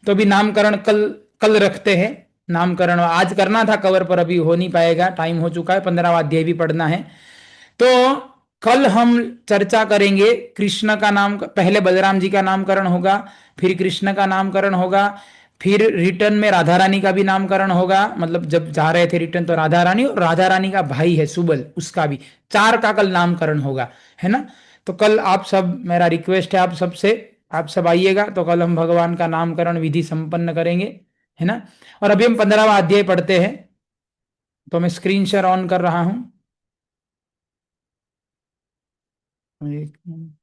तो अभी नामकरण कल, कल रखते हैं। नामकरण आज करना था कवर, पर अभी हो नहीं पाएगा, टाइम हो चुका है, 15वां अध्याय भी पढ़ना है। तो कल हम चर्चा करेंगे कृष्ण का नाम, पहले बलराम जी का नामकरण होगा, फिर कृष्ण का नामकरण होगा, फिर रिटर्न में राधा रानी का भी नामकरण होगा। मतलब जब जा रहे थे रिटर्न, तो राधा रानी, और राधा रानी का भाई है सुबल, उसका भी, 4 का कल नामकरण होगा, है ना। तो कल आप सब, मेरा रिक्वेस्ट है आप सबसे, आप सब आइएगा, तो कल हम भगवान का नामकरण विधि संपन्न करेंगे, है ना। और अभी हम 15वां अध्याय पढ़ते हैं। तो मैं स्क्रीन शेयर ऑन कर रहा हूँ। एक मिनट।